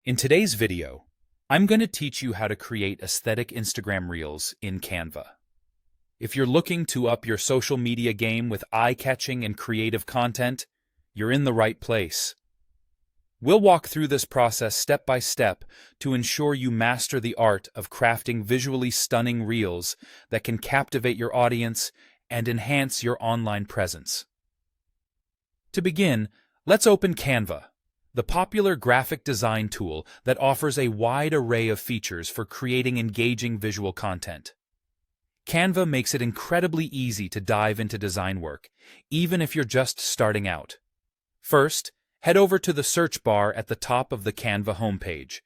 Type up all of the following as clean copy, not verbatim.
In today's video, I'm going to teach you how to create aesthetic Instagram Reels in Canva. If you're looking to up your social media game with eye-catching and creative content, you're in the right place. We'll walk through this process step by step to ensure you master the art of crafting visually stunning reels that can captivate your audience and enhance your online presence. To begin, let's open Canva, the popular graphic design tool that offers a wide array of features for creating engaging visual content. Canva makes it incredibly easy to dive into design work, even if you're just starting out. First, head over to the search bar at the top of the Canva homepage.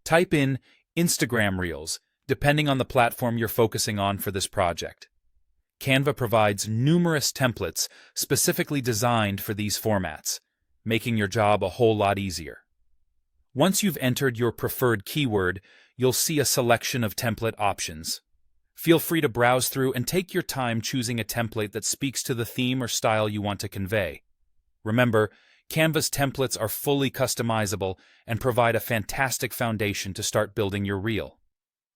Type in Instagram Reels, depending on the platform you're focusing on for this project. Canva provides numerous templates specifically designed for these formats, making your job a whole lot easier. Once you've entered your preferred keyword, you'll see a selection of template options. Feel free to browse through and take your time choosing a template that speaks to the theme or style you want to convey. Remember, Canva's templates are fully customizable and provide a fantastic foundation to start building your reel.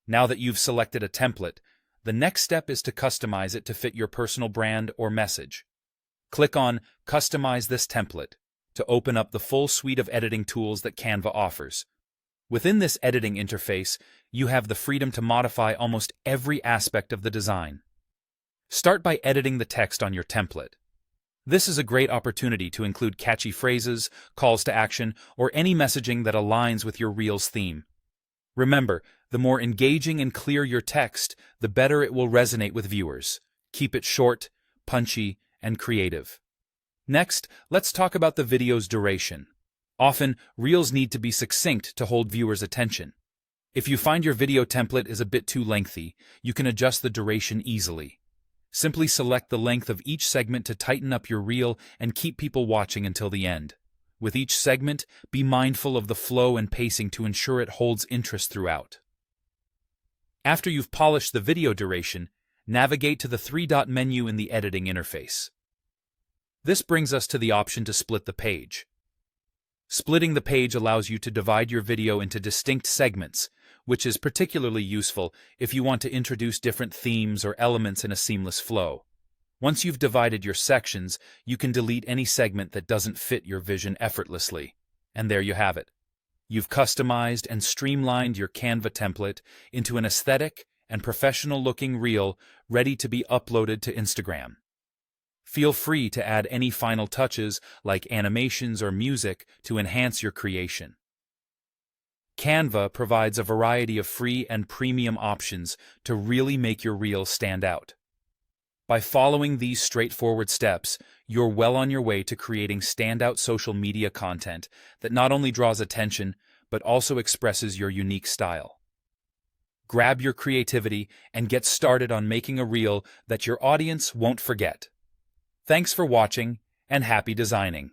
Now that you've selected a template, the next step is to customize it to fit your personal brand or message. Click on Customize this template to open up the full suite of editing tools that Canva offers. Within this editing interface, you have the freedom to modify almost every aspect of the design. Start by editing the text on your template. This is a great opportunity to include catchy phrases, calls to action, or any messaging that aligns with your reel's theme. Remember, the more engaging and clear your text, the better it will resonate with viewers. Keep it short, punchy, and creative. Next, let's talk about the video's duration. Often, reels need to be succinct to hold viewers' attention. If you find your video template is a bit too lengthy, you can adjust the duration easily. Simply select the length of each segment to tighten up your reel and keep people watching until the end. With each segment, be mindful of the flow and pacing to ensure it holds interest throughout. After you've polished the video duration, navigate to the three-dot menu in the editing interface. This brings us to the option to split the page. Splitting the page allows you to divide your video into distinct segments, which is particularly useful if you want to introduce different themes or elements in a seamless flow. Once you've divided your sections, you can delete any segment that doesn't fit your vision effortlessly. And there you have it. You've customized and streamlined your Canva template into an aesthetic and professional-looking reel ready to be uploaded to Instagram. Feel free to add any final touches like animations or music to enhance your creation. Canva provides a variety of free and premium options to really make your reel stand out. By following these straightforward steps, you're well on your way to creating standout social media content that not only draws attention, but also expresses your unique style. Grab your creativity and get started on making a reel that your audience won't forget. Thanks for watching, and happy designing!